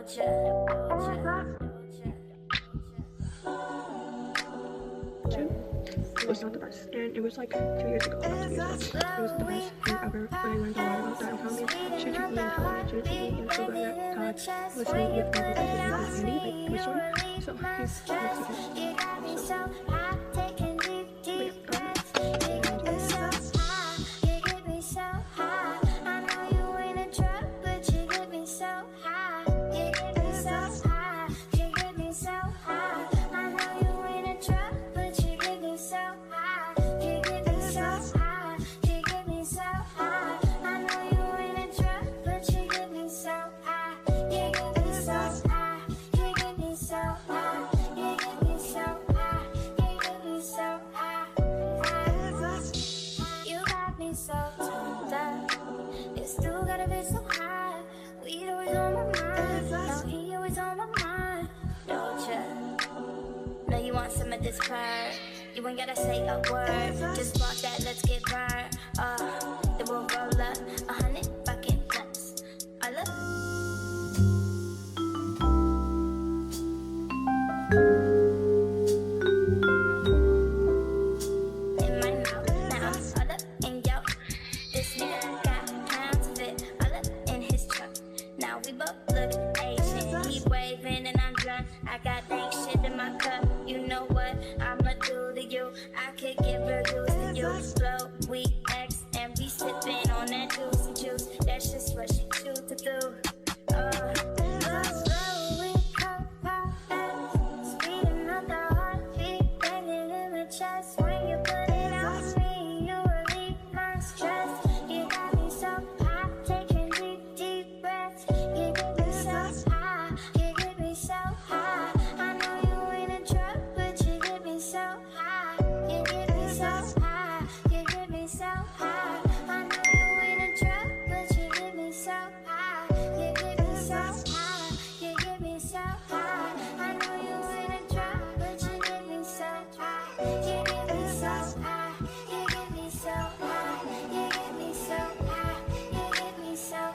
It was not the best, and it was like 2 years ago. About 2 years ago. It wasn't the best thing ever, but I learned a lot about that and how they should treat me and how I shouldn't treat me, and so glad that God was me with my brother and Andy, like my story. So he's Mexican. So this part, you ain't gotta say a word. Just walk that, let's get burned. Then we'll roll up 100 fucking nuts. I love. In my mouth now, all up in yo. This nigga got pounds of it, all up in his truck. Now we both look Asian. He waving and I'm drunk. I got dank shit in my cup. You know what I'ma do to you? I could give reviews to you. Flow, we X, and we sippin' on that juice. That's just what she choose to do. Speeding up the heartbeat, banging in my chest. When you put it on me, you relieve my stress. You got me so high, taking deep breaths. You get me so high, you get me so high. I know you ain't a drug, but you get me so high. You get me so high, you get me so high. I know you ain't a drug, but you get me so high. You get me so high, you get me so high. I know you ain't a drug, but you get me so high. You get me so high, you get me so high. You get me so high, you get me so high.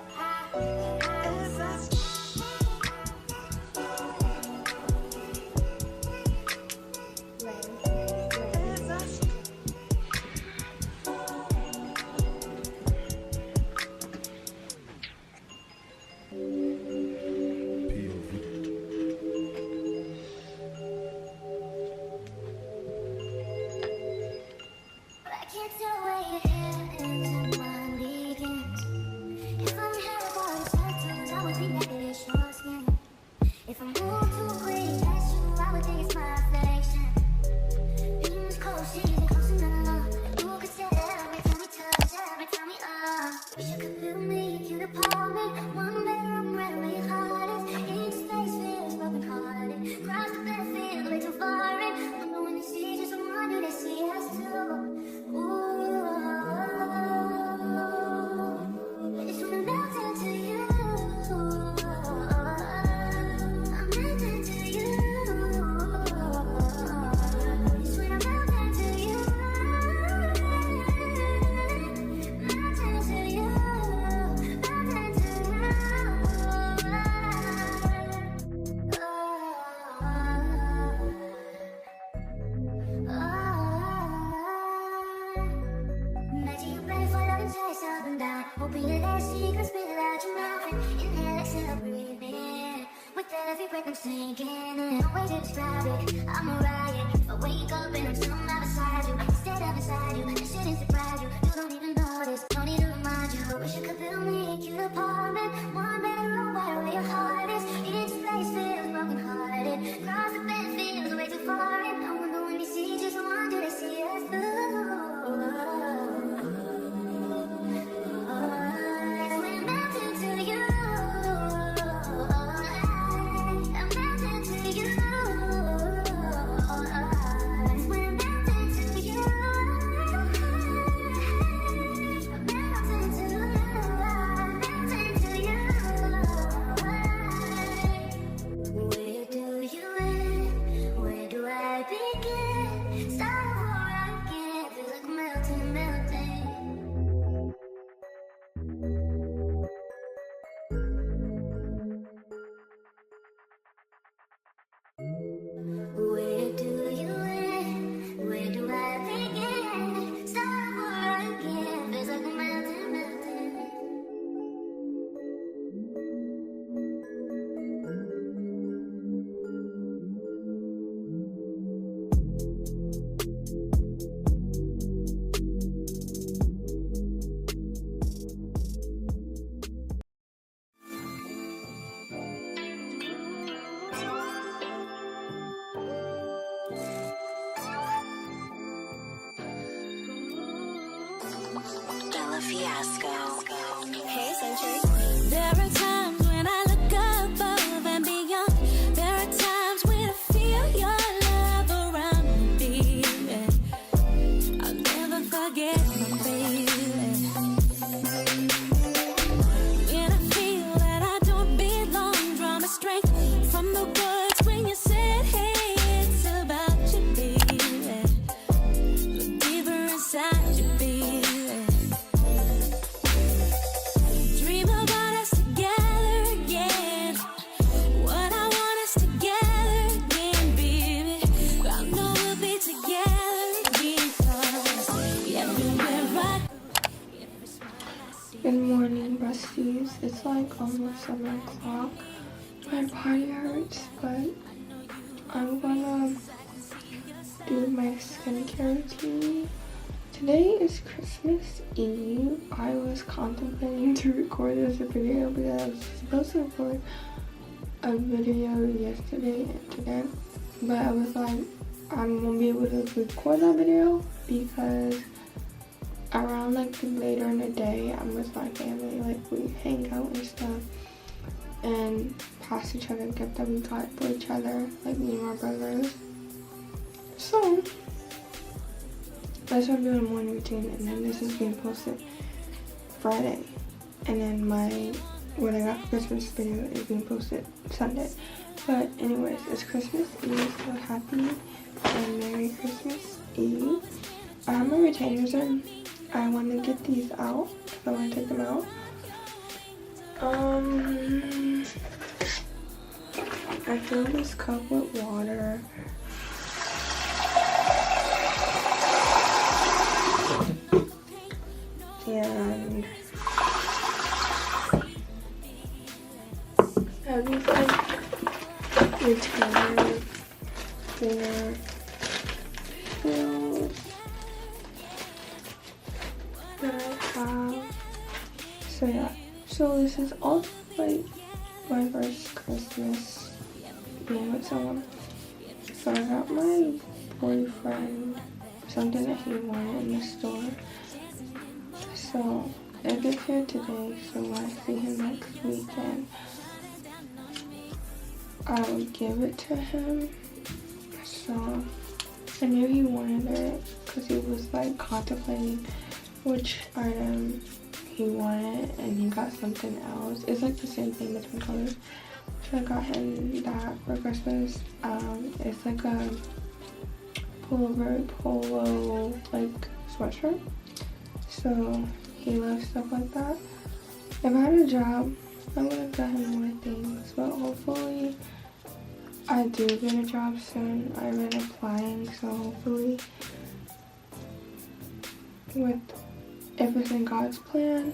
I can't still wait here until one begins. If I'm here for seconds, I would think that it's your skin. If I move too quick, that's you, I would think it's my reflection. You was cold, season, close enough. You could say every time we touch, every time we wish you could feel me, you could pull me. One bedroom, right where your heart is. Each space feels broken hearted. Cross the battlefield, way too far in. Wonder when they see just someone, do they see us too? It's when I'm melting to you. I'm melting to you. It's when I'm melting to you. Melting to you. Melting to Imagine you ready for love and chase up and down. Hoping that that secret spit it out your mouth and inhale, exhale, breathe in. With every breath I'm sinking in. No way to describe it, I'm a riot. If I wake up and I'm somehow beside you, instead of beside you, this shouldn't surprise you. You don't even notice, don't need to remind you. Wish you could feel me, cute apartment. One bedroom, right where your heart is. Each place feels broken hearted. Cross the bed feels way too far in. I wonder when they see just one, do they see us through? It's when I'm melting to you. I'm melting to you. It's when I'm melting to you. Hey, Century. There are times when I look above and beyond. There are times when I feel your love around me, baby. I'll never forget my baby. When I feel that I don't belong, draw my strength from the words when you said, hey, it's about you, baby. Look deeper inside you, baby. Dream about us together again. What I want us together again, baby. I know we'll be together again, 'cause everywhere I Good morning, besties. It's like almost 7 o'clock. My body hurts, but I'm gonna do my skincare routine. Today is Christmas Eve. I was contemplating to record this video because I was supposed to record a video yesterday and today, but I was like, I won't be able to record that video because around like later in the day, I'm with my family, like we hang out and stuff and pass each other gifts that we got for each other, like me and my brothers. So that's what I'm doing the morning routine, and then this is being posted Friday, and then my what I got for Christmas video is being posted Sunday. But anyways, it's Christmas Eve, so happy and Merry Christmas Eve. I have my retainers in. I want to get these out, so I want to take them out. I fill this cup with water. And I have these like retainers for pills that I have. So yeah, so this is also like my first Christmas being with someone. So I got my boyfriend something that he wanted in the store. So it gets here today, so when I see him next weekend, I will give it to him. So I knew he wanted it because he was like contemplating which item he wanted, and he got something else. It's like the same thing, different colors. So I got him that for Christmas. It's like a polo like sweatshirt. So he loves stuff like that. If I had a job, I would have got him more things, but hopefully I do get a job soon. I've been applying, so hopefully with everything God's plan,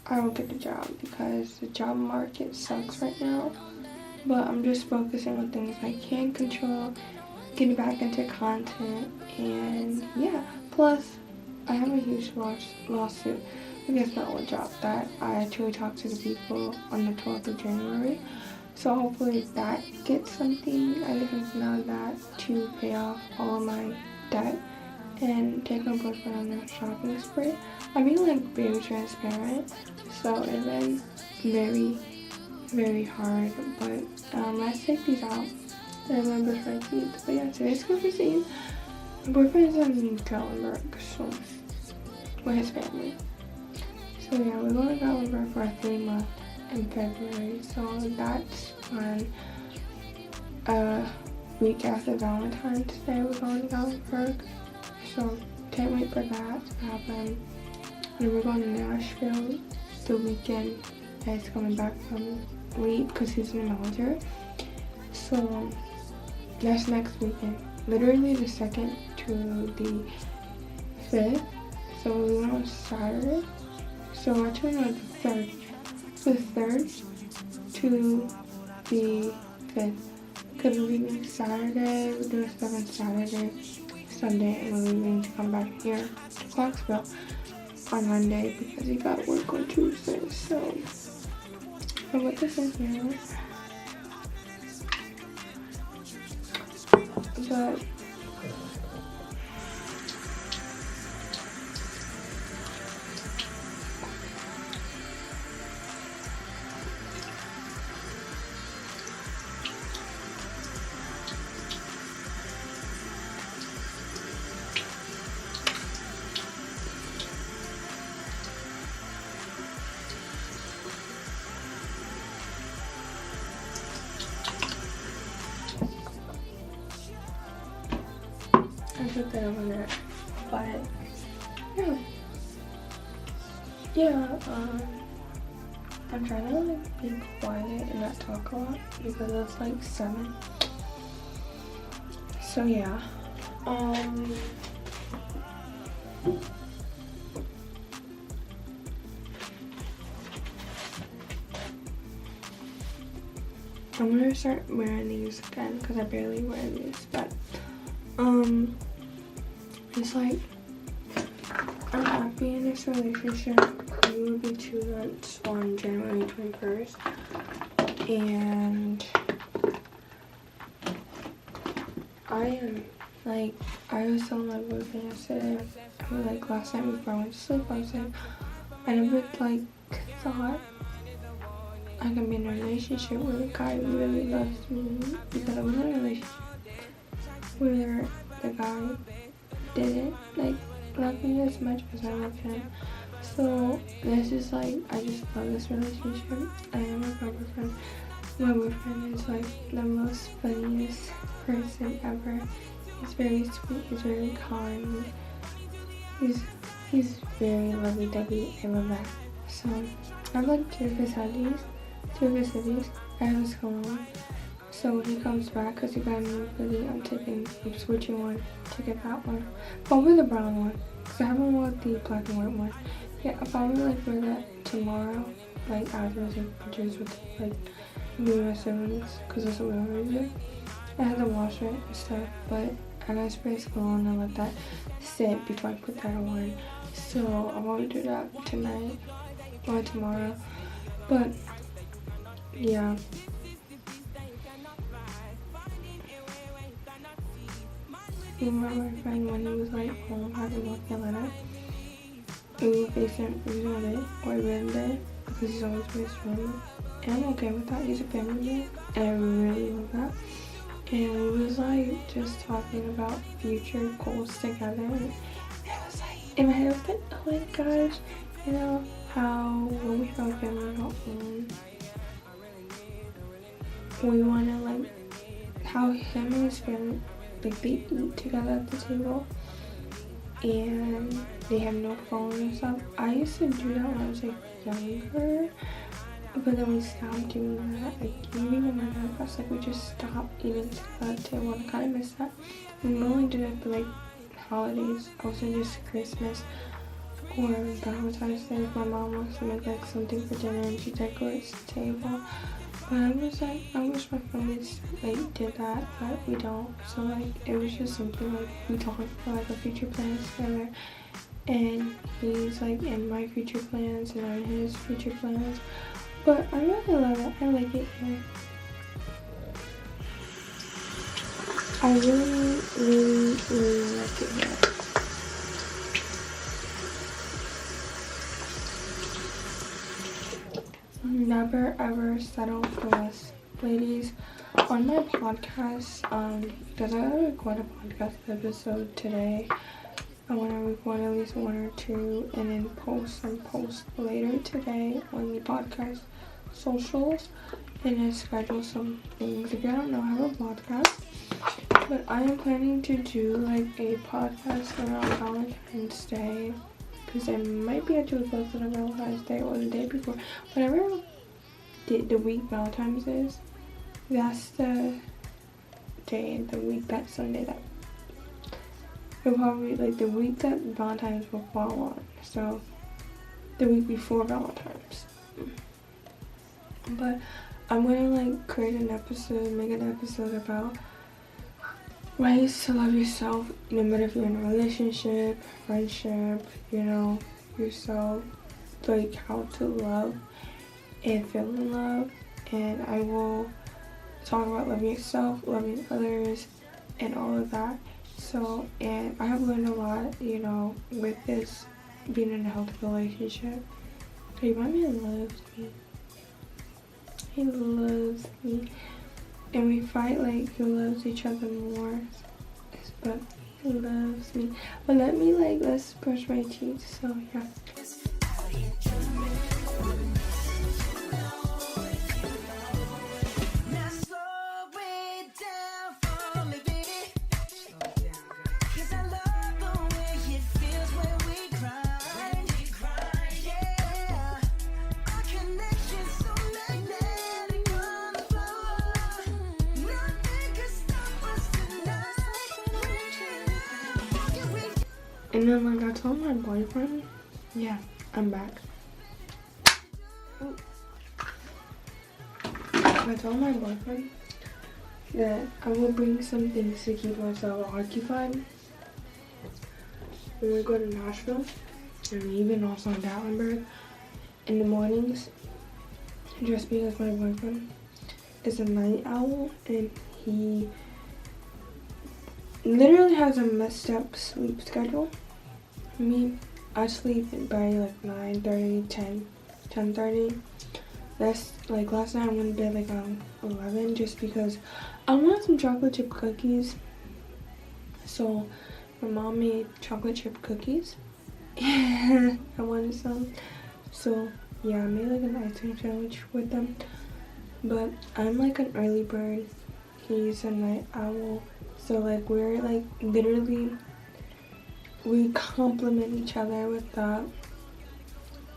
I will get the job because the job market sucks right now. But I'm just focusing on things I can control, getting back into content, and yeah. Plus, I have a huge lawsuit against my old job that I actually talked to the people on the 12th of January. So hopefully that gets something. I get something out of that to pay off all of my debt and take my boyfriend on a shopping spree. I'm being like very transparent, so it's been very, very hard. But let's take these out. And my boyfriend's Eve. But yeah, today's Christmas Eve. My boyfriend's in Gatlinburg, so with his family. So yeah, we're going to Gatlinburg for a 3-month in February. So that's fun. Week after Valentine's Day, we're going to Gatlinburg. So can't wait for that to happen. And we're going to Nashville the weekend that he's coming back from leave because he's in the military. So that's next weekend. Literally the 2nd to the 5th. So we went on Saturday. So actually no, the 3rd. The 3rd to the 5th. Because we're leaving Saturday, we're doing stuff on Saturday, Sunday, and we're leaving to come back here to Clarksville on Monday because he got work on Tuesday. So I put this in here. But put that over there. But I'm trying to like be quiet and not talk a lot because it's like 7. So yeah. I'm gonna start wearing these again because I barely wear these, but it's like I'm happy in this relationship. We will be 2 months on January 21st, and I was telling my boyfriend yesterday, like last night before I went to sleep, I was like, I never like thought I can be in a relationship where the guy really loves me, because I was in a relationship where the guy didn't like love me as much as I love him. So this is like, I just love this relationship. I am with my boyfriend. My boyfriend is like the most funniest person ever. He's very sweet, he's very kind, he's very lovey-dovey. I love that. So I have like 2 facilities. I have his home. So when he comes back, because he got a new hoodie, I'm switching one to get that one. Probably the brown one, because I haven't worn the black and white one. Yeah, I'll probably like wear that tomorrow, like after I take pictures with like me and my siblings, because that's what we always do. I had to wash it and stuff, but I'm gonna spray cologne and let that sit before I put that on. So I'll probably do that tonight or tomorrow. But yeah. Me and my boyfriend, when he was like home having North Carolina, we were facing it, or in bed, because he's always with his family. And I'm okay with that. He's a family man, and I really love that. And we was like just talking about future goals together. And I was like, in my head, I was like, oh my gosh, you know, how when we have a family of our own, we want to like, how him and his family, like they eat together at the table and they have no phone and stuff. I used to do that when I was like younger, but then we stopped doing that. Like even when my dad passed, like we just stopped eating together at the table, and I kind of miss that. We only did it for like holidays, also just Christmas or Valentine's Day. If my mom wants to make like something for dinner and she decorates the table. But I was like, I wish my families like did that, but we don't. So like it was just something like we talked for like our future plans together, and he's like in my future plans and I'm in his future plans. But I really love it. I like it here. I really, really, really like it here. Never ever settle for less. Ladies, on my podcast, because I gotta record a podcast episode today, I want to record at least 1 or 2 and then post later today on the podcast socials, and then schedule some things. If you don't know, I have a podcast, but I am planning to do like a podcast around Valentine's Day, because I might be actually posted on Valentine's Day or the day before. Whatever the week Valentine's is, that's the day, the week, that Sunday, that it'll probably like the week that Valentine's will fall on. So the week before Valentine's. But I'm gonna like create an episode, make an episode about ways to love yourself, no matter if you're in a relationship, friendship, you know, yourself, like how to love and feel in love. And I will talk about loving yourself, loving others, and all of that. So, and I have learned a lot, you know, with this being in a healthy relationship. Hey, my man loves me. He loves me. And we fight like who loves each other more. But he loves me. But let's brush my teeth. So, yeah. Cause I And then like I told my boyfriend, yeah, I'm back. Ooh. I told my boyfriend that I will bring some things to keep myself occupied when we go to Nashville and even also in Gatlinburg in the mornings, just because my boyfriend is a night owl and he literally has a messed up sleep schedule. I sleep by like 9:30, 10:30. That's like last night I went to bed like around 11 just because I wanted some chocolate chip cookies. So my mom made chocolate chip cookies. I wanted some. So yeah, I made like an ice cream sandwich with them. But I'm like an early bird. He's a night owl. So like we're like literally, we complement each other with that.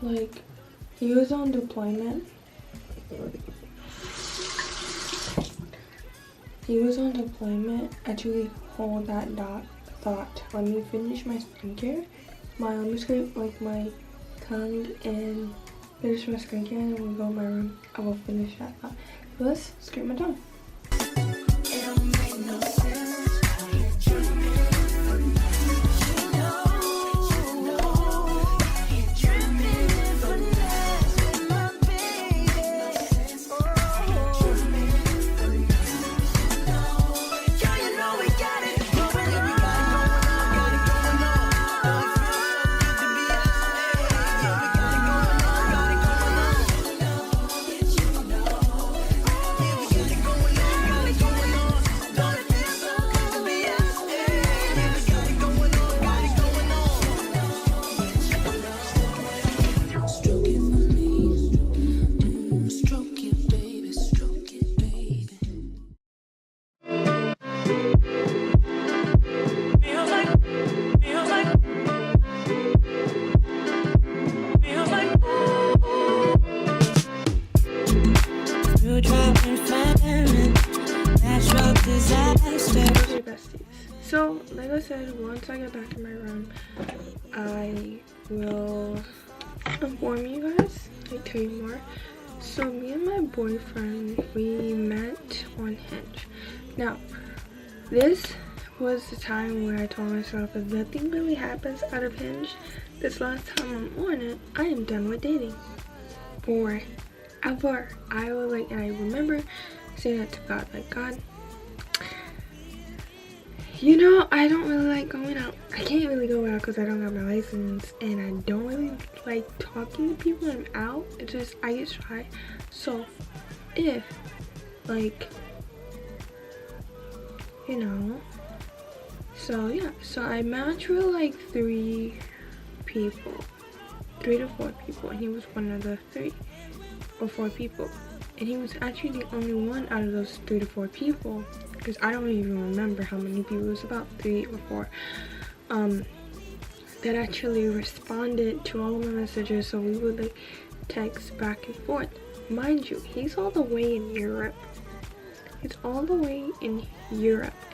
Like he was on deployment. Actually, hold that thought. Let me finish my skincare. Let me scrape like my tongue and finish my skincare, and then we'll go in my room. I will finish that thought. Let's scrape my tongue. It don't make no sense. Besties. So, like I said, once I get back in my room, I will inform you guys, like tell you more. So, me and my boyfriend, we met on Hinge. Now, this was the time where I told myself if nothing really happens out of Hinge, this last time I'm on it, I am done with dating. Forever. I was like, and I remember saying that to God, like, God, you know, I don't really like going out. I can't really go out because I don't have my license, and I don't really like talking to people when I'm out. It's just, I get shy. So, if, like, you know, so yeah. So I matched with like 3 to 4 people, and he was one of the 3 or 4 people. And he was actually the only one out of those 3 to 4 people, because I don't even remember how many people. It was about 3 or 4 that actually responded to all of my messages. So we would like text back and forth. Mind you, he's all the way in Europe.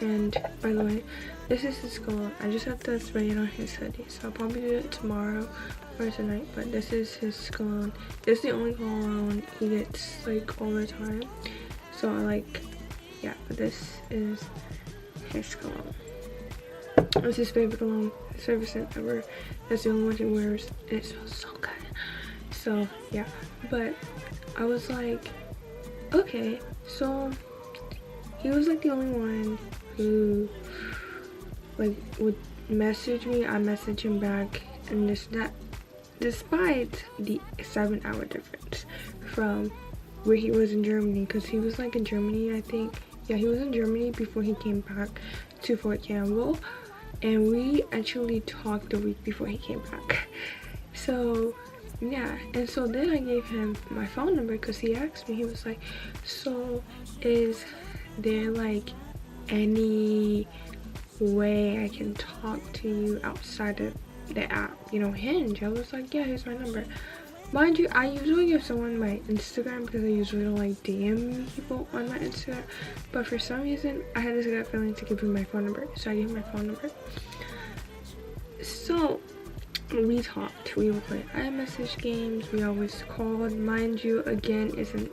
And by the way, this is his cologne. I just have to spray it on his hoodie, so I'll probably do it tomorrow or tonight. But this is his cologne. This is the only cologne he gets like all the time. So like, yeah, but this is his cologne. It's his favorite cologne, his favorite scent ever. That's the only one he wears, and it smells so good. So yeah, but I was like, okay, so he was like the only one who like would message me. I message him back, and that despite the 7-hour difference from where he was in Germany, because he was like in Germany, I think. Yeah, he was in Germany before he came back to Fort Campbell, and we actually talked the week before he came back. So yeah, and so then I gave him my phone number because he asked me. He was like, so is there like any way I can talk to you outside of the app, you know, Hinge? I was like, yeah, here's my number. Mind you, I usually give someone my Instagram because I usually don't like DM people on my Instagram, but for some reason I had this gut feeling to give him my phone number, so I gave him my phone number. So we talked, we would play iMessage games, we always called. Mind you, again, it's an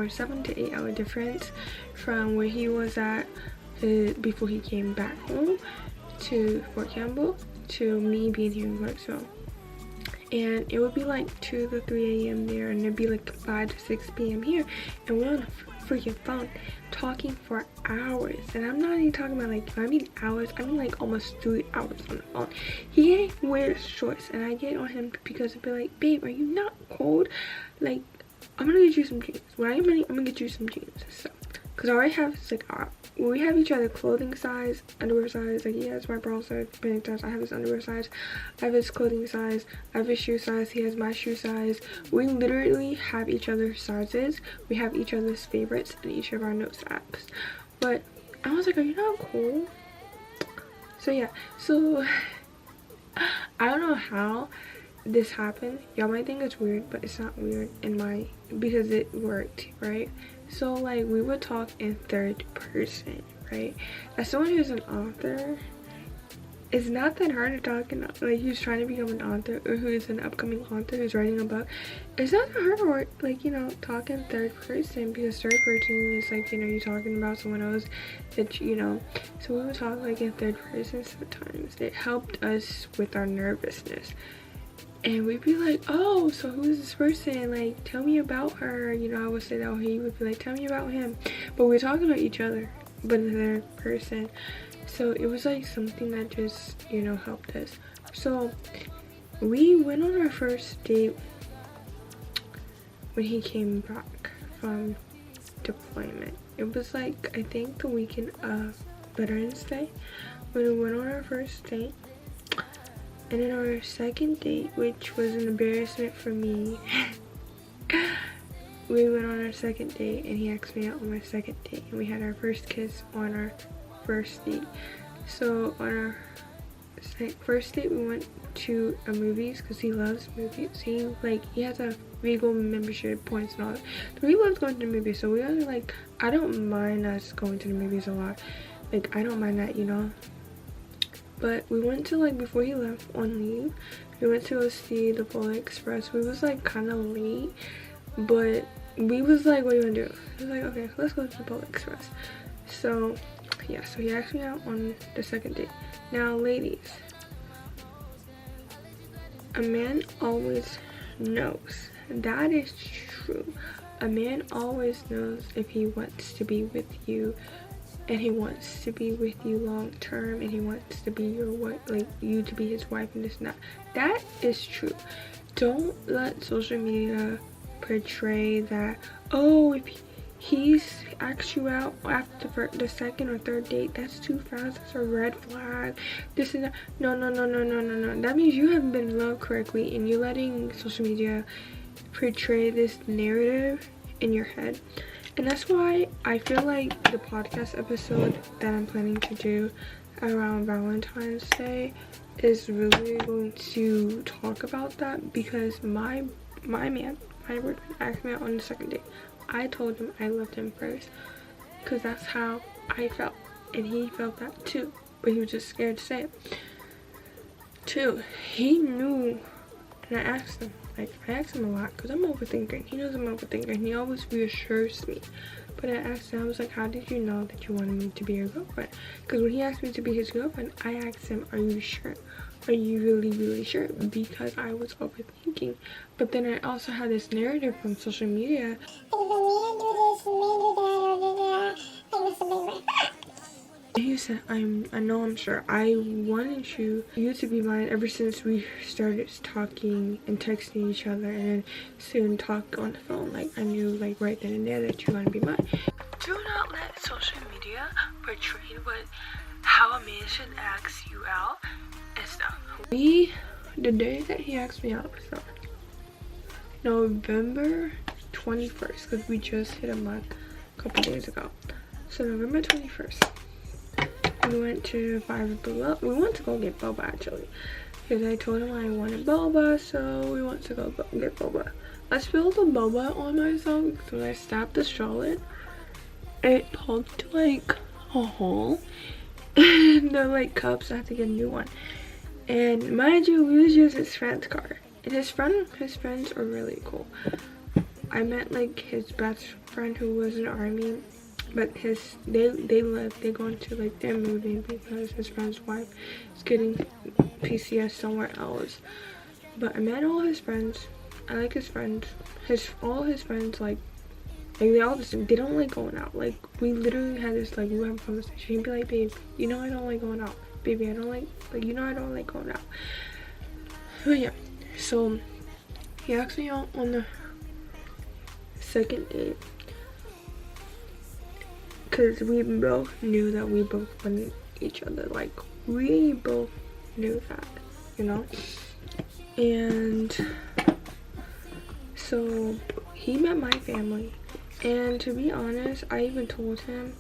7 to 8 hour difference from where he was at before he came back home to Fort Campbell to me being here in Clarksville. And it would be like 2 to 3 a.m. there, and it'd be like 5 to 6 p.m. here, and we're on a freaking phone talking for hours. And I'm not even talking about like, I mean hours, I mean like almost 3 hours on the phone. He wears shorts, and I get on him because it'd be like, babe, are you not cold? Like, I'm gonna get you some jeans. When I'm gonna get you some jeans. So, because I already have, it's like, we have each other clothing size, underwear size. Like, he has my bra size, pant size, I have his underwear size, I have his clothing size, I have his shoe size, he has my shoe size. We literally have each other's sizes. We have each other's favorites in each of our notes apps. But I was like, are you not cool? So yeah, so I don't know how this happened. Y'all might think it's weird, but it's not weird because it worked, right? So like, we would talk in third person, right? As someone who's an author, it's not that hard to talk in, like, who's trying to become an author or who is an upcoming author who's writing a book. It's not that hard to work, like, you know, talk in third person, because third person is like, you know, you're talking about someone else that you know. So we would talk like in third person sometimes. It helped us with our nervousness. And we'd be like, oh, so who's this person? Like, tell me about her. You know, I would say that, or he would be like, tell me about him. But we're talking about each other, but in the third person. So it was like something that just, you know, helped us. So we went on our first date when he came back from deployment. It was like, I think the weekend of Veterans Day when we went on our first date. And then our second date, which was an embarrassment for me, we went on our second date and he asked me out on my second date, and we had our first kiss on our first date. So on our first date, we went to a movies because he loves movies. He has a Regal membership points and all that. So he loves going to the movies. So we are like, I don't mind us going to the movies a lot. Like, I don't mind that, you know. But we went to, like, before he left on leave, we went to go see the Polar Express. We was like kind of late, but we was like, what do you want to do? He was like, okay, let's go to the Polar Express. So yeah, so he asked me out on the second date. Now ladies, a man always knows. That is true. A man always knows if he wants to be with you, and he wants to be with you long term, and he wants to be your wife, like you to be his wife, and this and that. That is true. Don't let social media portray that, oh, if he's asked you out after the second or third date, that's too fast, that's a red flag, this and that. No. That means you haven't been in love correctly, and you're letting social media portray this narrative in your head. And that's why I feel like the podcast episode that I'm planning to do around Valentine's Day is really going to talk about that, because my boyfriend asked me out on the second date. I told him I loved him first, because that's how I felt, and he felt that too, but he was just scared to say it. Two, he knew, and I asked him. Like, I asked him a lot because I'm overthinking. He knows I'm overthinking, and he always reassures me. But I asked him, I was like, how did you know that you wanted me to be your girlfriend? Because when he asked me to be his girlfriend, I asked him, are you sure? Are you really sure? Because I was overthinking. But then I also had this narrative from social media. He said, I know I'm sure. I wanted you to be mine ever since we started talking and texting each other, and then soon talked on the phone. Like, I knew, like, right then and there that you're gonna be mine. Do not let social media portray how a man should ask you out and stuff. The day that he asked me out was November 21st, because we just hit a month a couple days ago. So November 21st. We went to we went to go get boba, actually, because I told him I wanted boba, so we went to go get boba. I spilled the boba on myself because when I stabbed the straw in, it poked like a hole in the like cups. I had to get a new one. And mind you, we was using his friend's car. And his friends are really cool. I met like his best friend who was in the army, but they go into like they're moving because his friend's wife is getting PCS somewhere else. But I met all his friends. I like his friends. All his friends like they all the same. They don't like going out. Like we literally had this like we would have a conversation. He'd be like, babe, you know I don't like going out. Baby, I don't like you know I don't like going out. But yeah, so he asked me out on the second date because we both knew that we both wanted each other. Like we both knew that, you know. And so he met my family, and to be honest, I even told him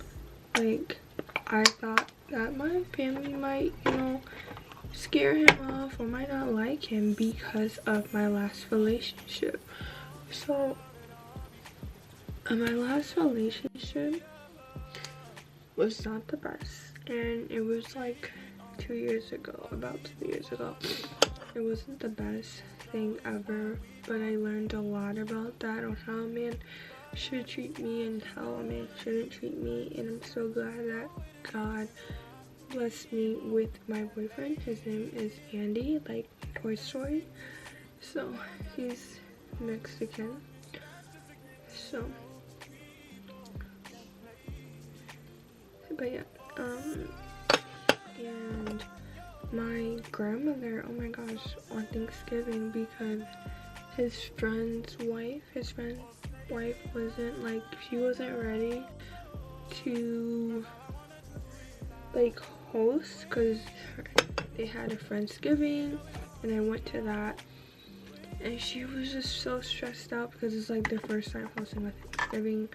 like I thought that my family might, you know, scare him off or might not like him because of my last relationship. So my last relationship was not the best, and it was like 2 years ago, about 2 years ago. It wasn't the best thing ever, but I learned a lot about that, on how a man should treat me and how a man shouldn't treat me. And I'm so glad that God blessed me with my boyfriend. His name is Andy, like Toy Story. So he's Mexican. So but yeah, and my grandmother, oh my gosh, on Thanksgiving, because his friend's wife wasn't like, she wasn't ready to like host, because they had a Friendsgiving and I went to that, and she was just so stressed out because it's like their first time hosting a Thanksgiving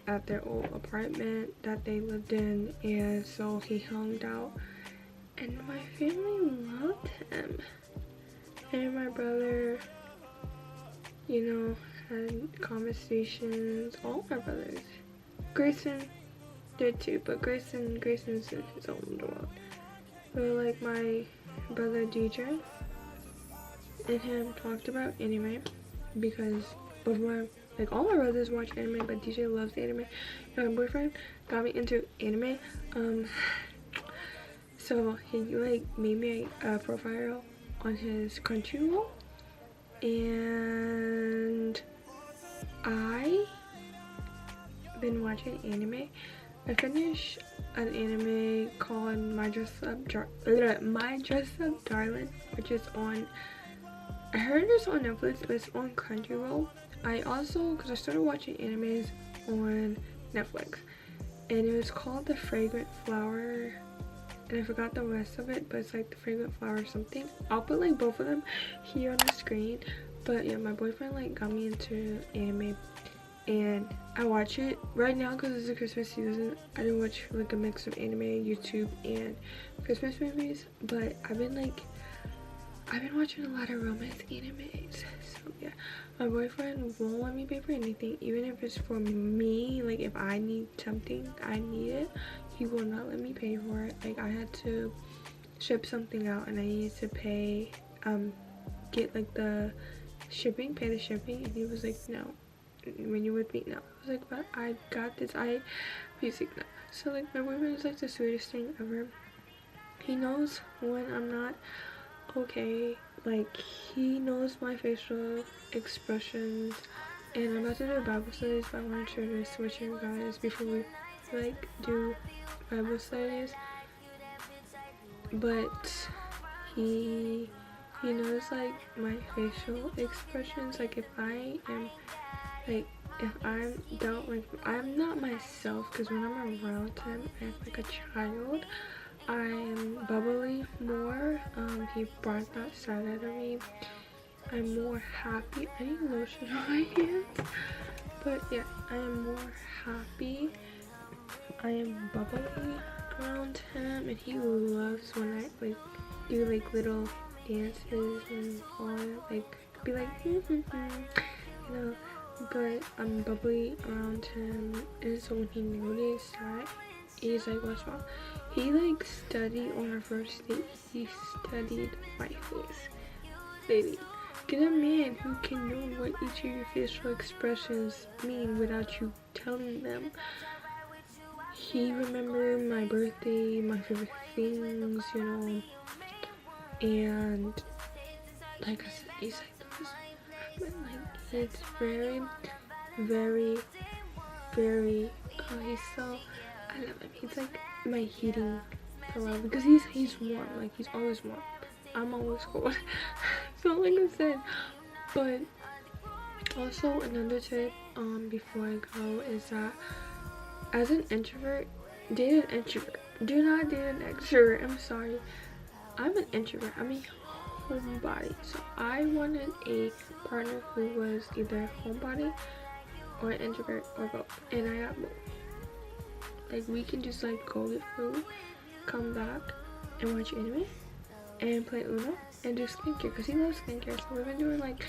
at their old apartment that they lived in. And so he hung out, and my family loved him, and my brother, you know, had conversations. All my brothers, Grayson did too, but Grayson's in his own world. But like my brother DJ and him talked about anime, because both my, like all my brothers watch anime, but DJ loves anime. And my boyfriend got me into anime. So he like made me a profile on his Crunchyroll, and I been watching anime. I finished an anime called My Dress Up Darling, which is on, I heard it's on Netflix, but it's on Crunchyroll. I also, because I started watching animes on Netflix, and it was called The Fragrant Flower, and I forgot the rest of it, but it's like The Fragrant Flower or something. I'll put like both of them here on the screen. But yeah, my boyfriend like got me into anime, and I watch it right now because it's the Christmas season. I do watch like a mix of anime, YouTube, and Christmas movies, but I've been watching a lot of romance animes. So yeah, my boyfriend won't let me pay for anything, even if it's for me. Like if I need something, I need it, he will not let me pay for it. Like I had to ship something out and I needed to pay, get like the shipping, pay the shipping, and he was like, no, when you with me, no. I was like, but I got this. He's like, no. So like my boyfriend is like the sweetest thing ever. He knows when I'm not okay. Like he knows my facial expressions, and I'm about to do Bible studies, but I want to share this with you guys before we like do Bible studies. But he knows like my facial expressions. Like if I am like, if I'm down, like I'm not myself, because when I'm around him I act like a child. I'm bubbly more. He brought that side out of me. I'm more happy. I need lotion on my hands. But yeah, I am more happy. I am bubbly around him, and he loves when I like do like little dances and all that, like be like you know. But I'm bubbly around him, and so when he noticed that, he's like, what's wrong? He like studied on our first date. He studied my face. Baby, get a man who can know what each of your facial expressions mean without you telling them. He remembered my birthday, my favorite things, you know, and like I said, he's like this, but like it's very, very, very. Oh, he's so. I love him. He's like my heating pillow because he's warm. Like he's always warm. I'm always cold. So like I said, but also another tip before I go is that as an introvert, date an introvert. Do not date an extrovert. I'm sorry. I'm an introvert. I'm a homebody. So I wanted a partner who was either homebody or an introvert or both. And I got both. Like we can just like go get food, come back and watch anime and play Uno and do skincare because he loves skincare. So we've been doing like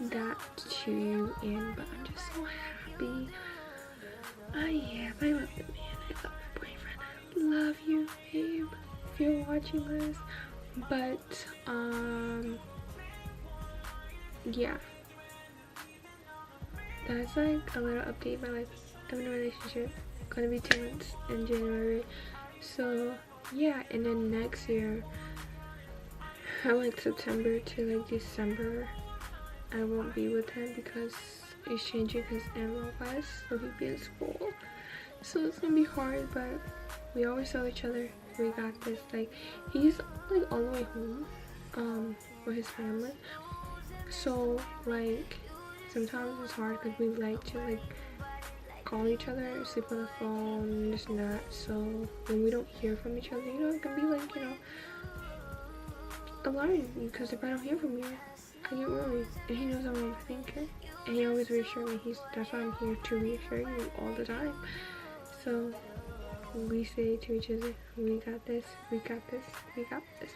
that too. And but I'm just so happy. I love the man. I love my boyfriend. I love you, babe, if you're watching this. But yeah, that's like a little update. My life. I'm in a relationship. Gonna be 2 months in January. So yeah, and then next year, like September to like December, I won't be with him because he's changing his annual class, so he'll be in school. So it's gonna be hard, but we always tell each other we got this. Like he's like all the way home with his family, so like sometimes it's hard because we like to like call each other, sleep on the phone, this and that. So when we don't hear from each other, you know, it can be like, you know, alarming because if I don't hear from you, I get worried. And he knows I'm an overthinker, and he always reassures me. That's why I'm here to reassure you all the time. So we say to each other, we got this, we got this, we got this.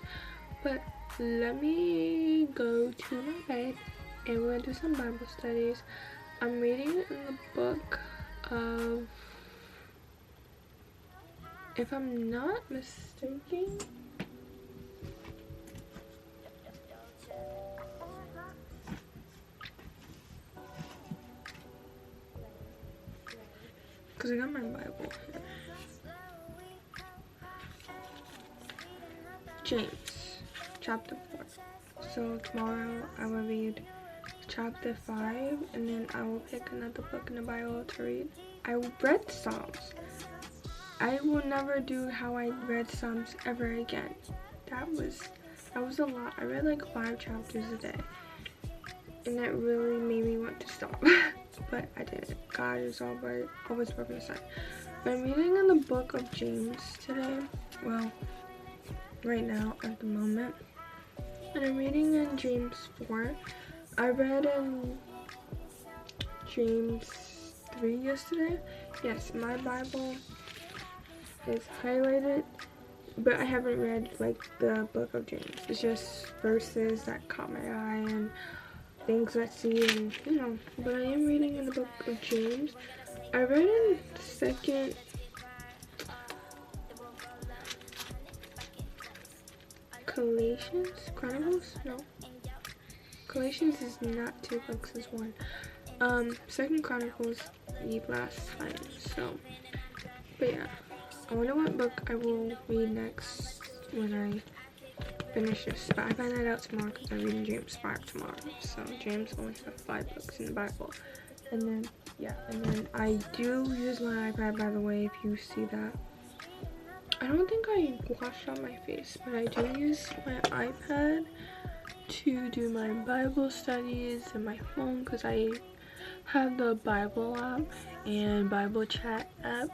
But let me go to my bed and we're gonna do some Bible studies. I'm reading in the book of, if I'm not mistaken, because I got my Bible here. James, chapter 4. So tomorrow I will read chapter 5, and then I will pick another book in the Bible to read. I read Psalms. I will never do how I read Psalms ever again. That was a lot. I read like 5 chapters a day, and that really made me want to stop. But I didn't. God is always working aside. But I'm reading in the book of James today. Well, right now at the moment, and I'm reading in James 4. I read in James 3 yesterday. Yes, my Bible is highlighted, but I haven't read like the book of James. It's just verses that caught my eye and things I see, and you know. But I am reading in the book of James. I read in second Chronicles? No. Galatians is not 2 books, it's 1. 2nd Chronicles the last time. So, but yeah, I wonder what book I will read next when I finish this. But I find that out tomorrow because I'm reading James 5 tomorrow. So James only has 5 books in the Bible. And then yeah, and then I do use my iPad, by the way, if you see that. I don't think I washed out my face, but I do use my iPad to do my Bible studies and my phone because I have the Bible app and Bible chat app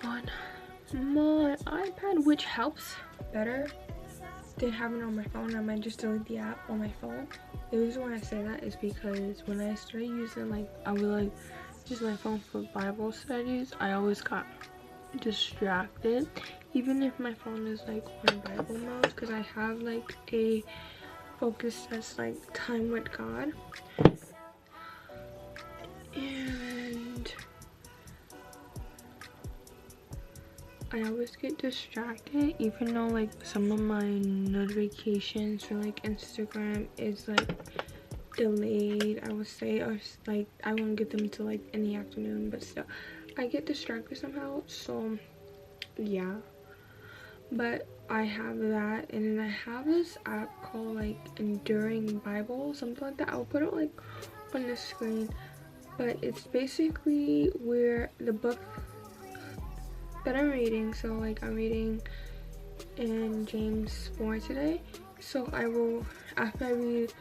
on my iPad, which helps better than having it on my phone. I might just delete the app on my phone. The reason why I say that is because when I started using I would like use my phone for Bible studies, I always got distracted, even if my phone is like on Bible mode, because I have like a focus that's like time with God. And I always get distracted, even though like some of my notifications for like Instagram is like delayed, I would say, or like I won't get them till like in the afternoon, but still I get distracted somehow. So yeah, but I have that, and then I have this app called like Enduring Bible, something like that. I'll put it like on the screen, but it's basically where the book that I'm reading, so like I'm reading in James 4 today, so I will, after I read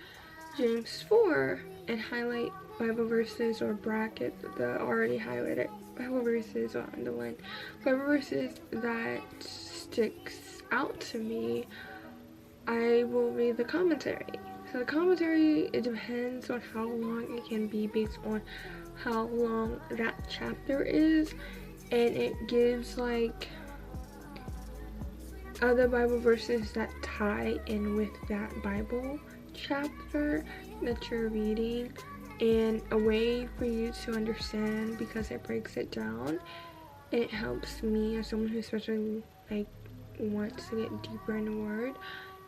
James 4 and highlight Bible verses or bracket the already highlighted Bible verses or underline Bible verses that sticks out to me, I will read the commentary. So the commentary, it depends on how long it can be based on how long that chapter is, and it gives like other Bible verses that tie in with that Bible chapter that you're reading, and a way for you to understand, because it breaks it down. It helps me as someone who especially like wants to get deeper in the word.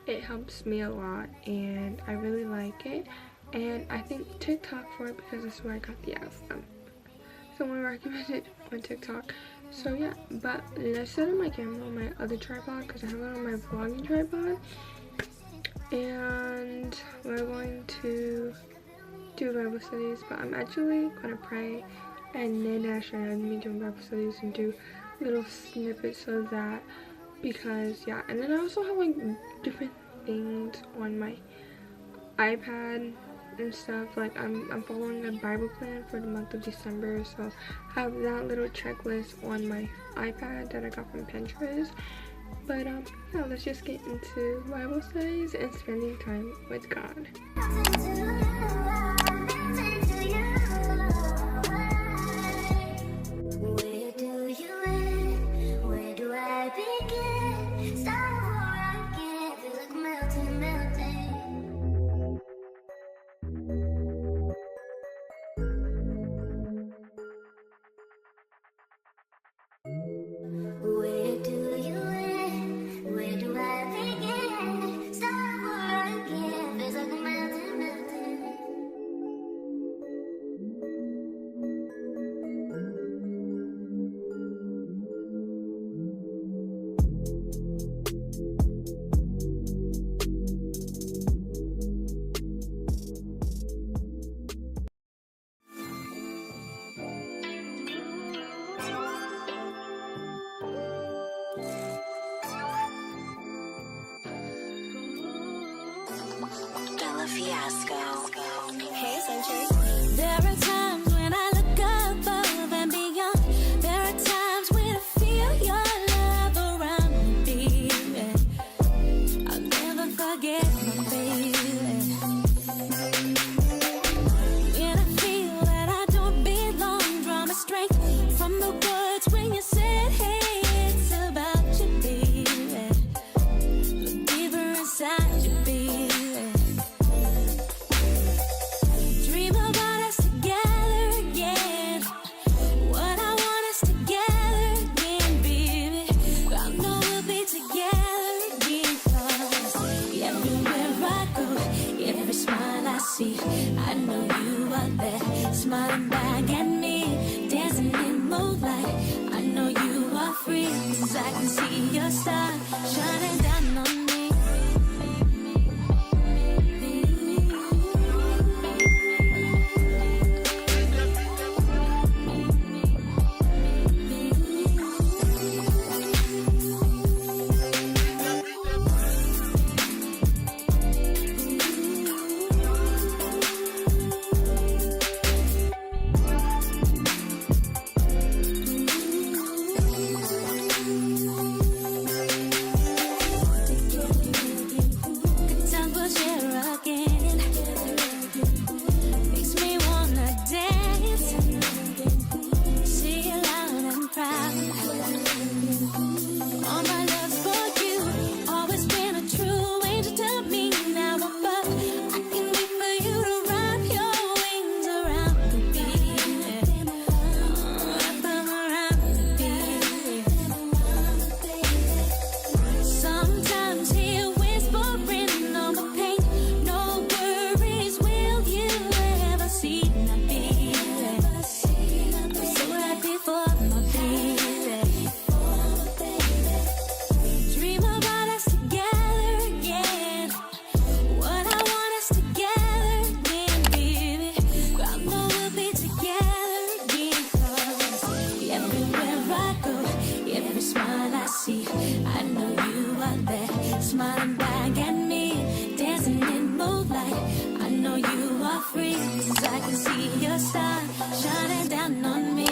It helps me a lot, and I really like it. And I think TikTok for it, because that's where I got the app from. Someone recommended it on TikTok. So yeah, but let's set up my camera on my other tripod, because I have it on my vlogging tripod, and we're going to do Bible studies. But I'm actually gonna pray, and then actually I'll be doing Bible studies and do little snippets of that, because yeah. And then I also have like different things on my iPad and stuff. Like I'm following a Bible plan for the month of December, so I have that little checklist on my iPad that I got from Pinterest. But yeah, let's just get into Bible studies and spending time with God. Where do you end? Where do I begin? Start where I can, feel like melting, melting. Where do you end? Where do I begin? Start where I can, feels like melting, melting. There are times when I look above and beyond. There are times when I feel your love around me, baby. I'll never forget my baby. When I feel that I don't belong, draw my strength from the words when you said, hey, it's about you, baby. Look deeper inside you, baby. Dream about us together again. What I want us together again, baby. I know we'll be together again, 'cause everywhere I go, every smile I see, I know you are there, smiling back at me, dancing in moonlight. I know you are free, 'cause I can see your star shining down on me. free, 'cause I can see your star shining down on me.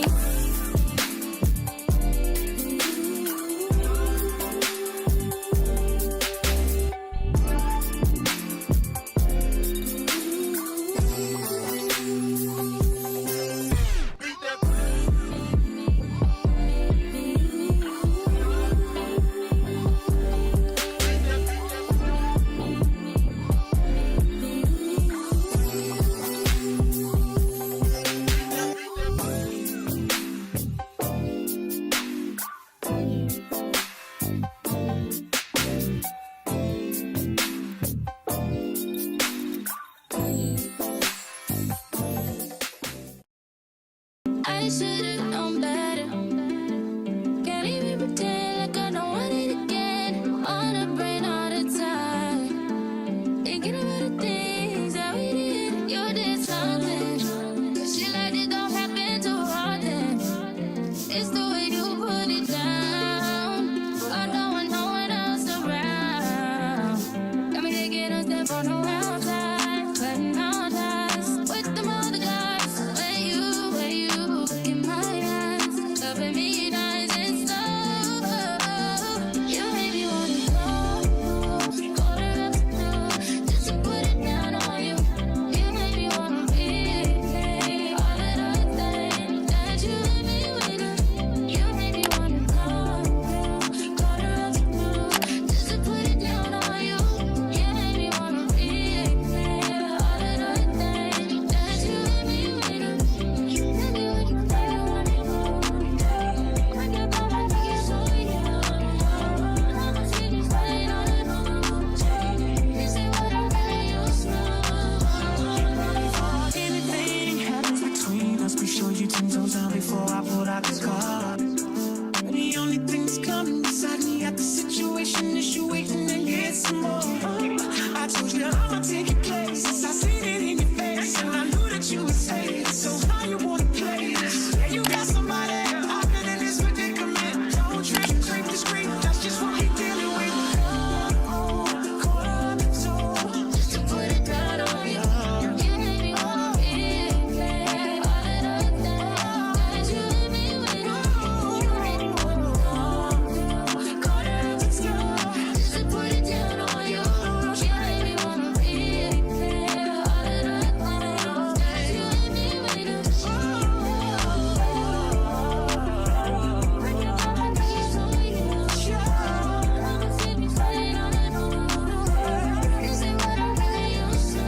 I should've known better. Can't even pretend like I don't want it again. On the brain all the time, thinking about the things that we did. You did something, but shit like this don't happen too often. It's the way you put it down. I don't want no one else around. Got me taking a step on the outside, cutting all ties with them other guys. Where you look in my eyes, loving me nice and slow. You made me wanna go just to put it down on you. You made me wanna replay all of those things that you let me with. You made me wanna go just to put it down on you. You made me wanna replay all of those things that you let me with. Anything happens between us, be sure you 10 toes down before I pull out the car. The only thing that's coming beside me at the situation is you waiting and get some more. I told you I'ma take your place. I seen it in your face, and I knew that you would say it. So how you wanna play this? Yeah, you got somebody else. I've been in this predicament. Don't try to creep the screen. That's just what we dealing with. Just to put it down on you. You made me wanna replay all of those things that you let me with. You made me wanna just to put it down on you. You made me wanna replay all of those things that you let me with. I'ma take me fighting on it. This ain't what I really used to.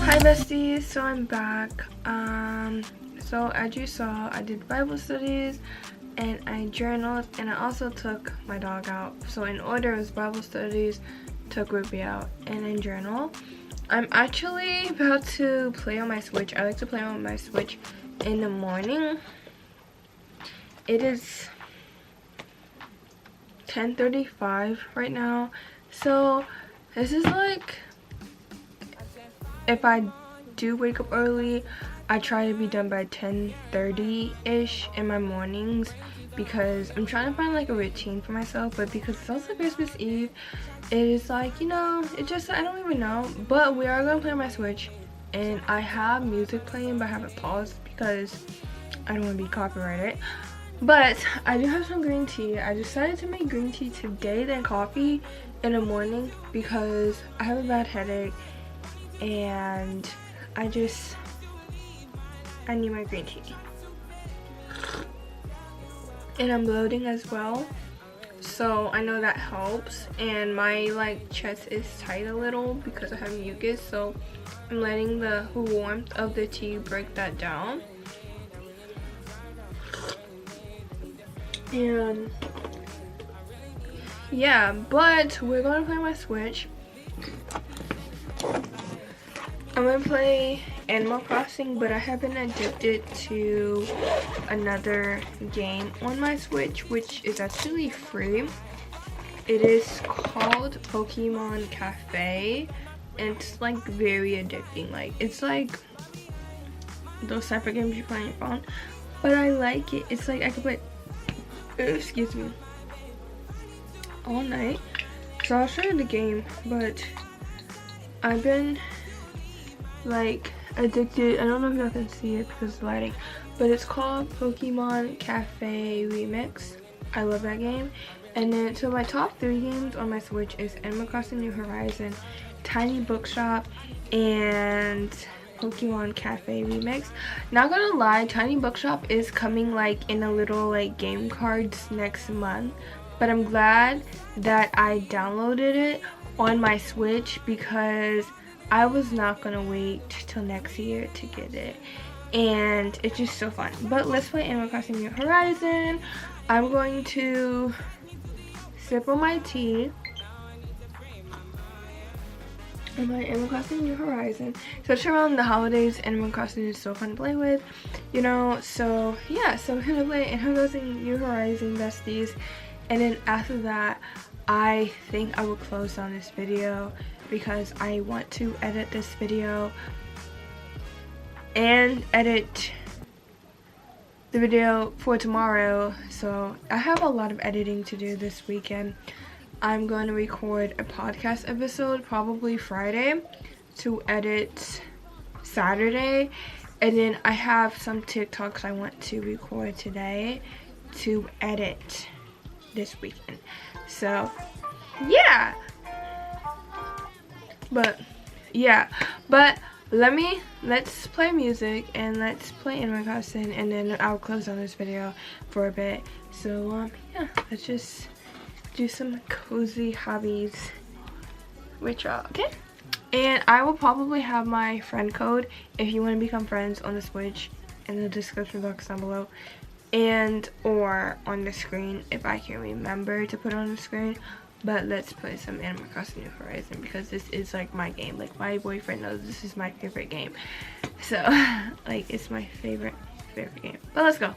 Hi besties, so I'm back. So as you saw, I did Bible studies and I journaled, and I also took my dog out. So in order, it was Bible studies, took Ruby out, and then journal. I'm actually about to play on my Switch. I like to play on my Switch in the morning. It is 10:35 right now, so this is like, if I do wake up early, I try to be done by 10:30-ish in my mornings, because I'm trying to find like a routine for myself. But because it's also Christmas Eve, it is like, you know, it just, I don't even know. But we are gonna play on my Switch, and I have music playing, but I have it paused because I don't want to be copyrighted. But I do have some green tea. I decided to make green tea today than coffee in the morning because I have a bad headache, and I need my green tea. And I'm bloating as well, so I know that helps. And my like chest is tight a little because I have mucus, so I'm letting the warmth of the tea break that down. And yeah, but we're gonna play my Switch. I'm gonna play Animal Crossing, but I have been addicted to another game on my Switch, which is actually free. It is called Pokemon Cafe, and it's like very addicting. Like, it's like those type of games you play on your phone. But I like it. It's like I could play, excuse me, all night. So I'll show you the game, but I've been like addicted. I don't know if y'all can see it because of lighting, but it's called Pokemon Cafe Remix. I love that game. And then so my top 3 games on my Switch is Animal Crossing New Horizon, Tiny Bookshop, and Pokemon Cafe Remix. Not gonna lie, Tiny Bookshop is coming like in a little like game cards next month, but I'm glad that I downloaded it on my Switch because I was not gonna wait till next year to get it, and it's just so fun. But let's play Animal Crossing New Horizon. I'm going to sip on my tea and my Animal Crossing New Horizon. Especially around the holidays, Animal Crossing is so fun to play with, you know. So yeah, so I'm gonna play Animal Crossing New Horizon, besties, and then after that I think I will close down this video because I want to edit this video and edit the video for tomorrow. So I have a lot of editing to do this weekend. I'm going to record a podcast episode probably Friday to edit Saturday, and then I have some TikToks I want to record today to edit this weekend. So yeah, but let's play music and let's play Animal Crossing, and then I'll close on this video for a bit. So yeah, let's just do some cozy hobbies with y'all, okay? And I will probably have my friend code if you want to become friends on the Switch in the description box down below, and or on the screen if I can remember to put it on the screen. But let's play some Animal Crossing New Horizon because this is like my game. Like my boyfriend knows this is my favorite game. So like it's my favorite game. But let's go.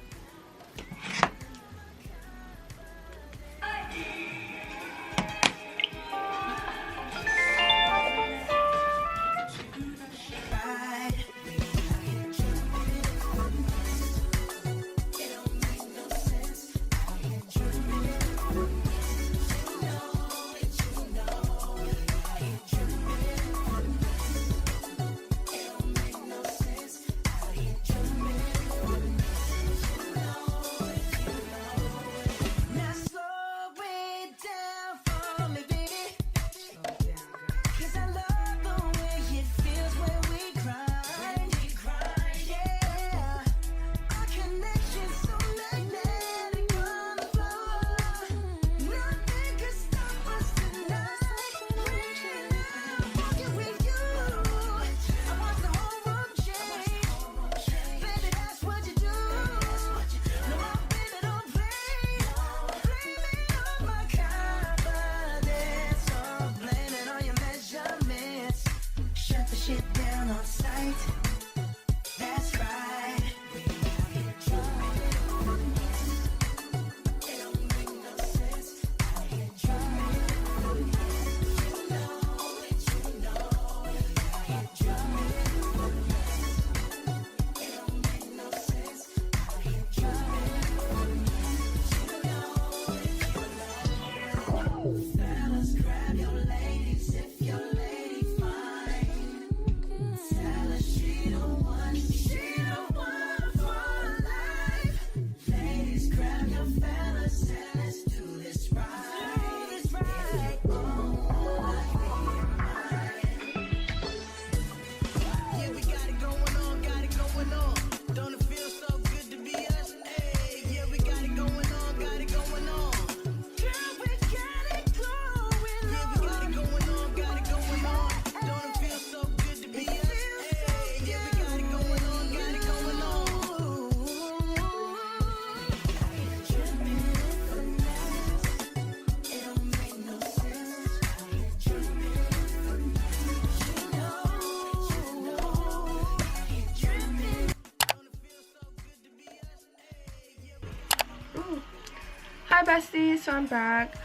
Hi besties, so I'm back.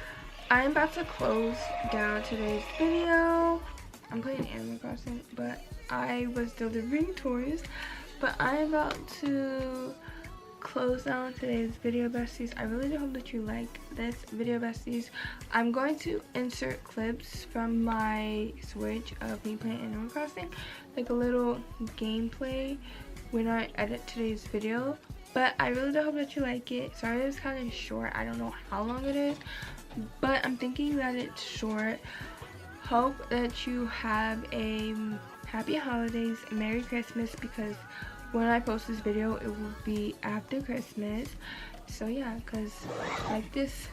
I'm about to close down today's video. I'm playing Animal Crossing, but I was delivering toys. But I'm about to close down today's video, besties. I really do hope that you like this video, besties. I'm going to insert clips from my Switch of me playing Animal Crossing, like a little gameplay when I edit today's video. But I really do hope that you like it. Sorry it's kind of short. I don't know how long it is, but I'm thinking that it's short. Hope that you have a happy holidays, Merry Christmas, because when I post this video it will be after Christmas. So yeah, because like this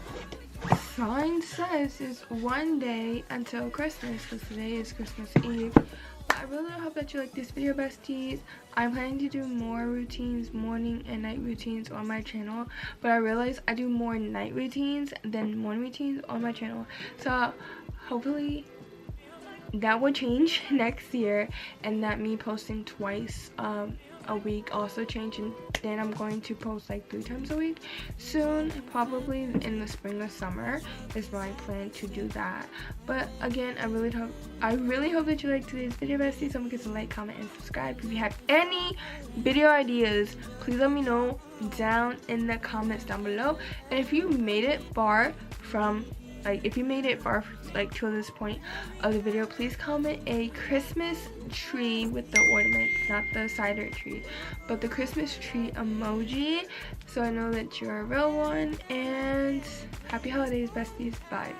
sign says, it's one day until Christmas, because today is Christmas Eve. But I really hope that you like this video, besties. I'm planning to do more routines, morning and night routines on my channel, but I realize I do more night routines than morning routines on my channel. So hopefully that will change next year, and that me posting twice a week also change, and then I'm going to post like 3 times a week soon, probably in the spring or summer is my plan to do that. But again, I really hope that you like today's video, besties. Don't forget to like, comment, and subscribe. If you have any video ideas, please let me know down in the comments down below. And if you made it far from till this point of the video, please comment a Christmas tree with the ornaments, not the cider tree, but the Christmas tree emoji, so I know that you're a real one. And happy holidays, besties. Bye.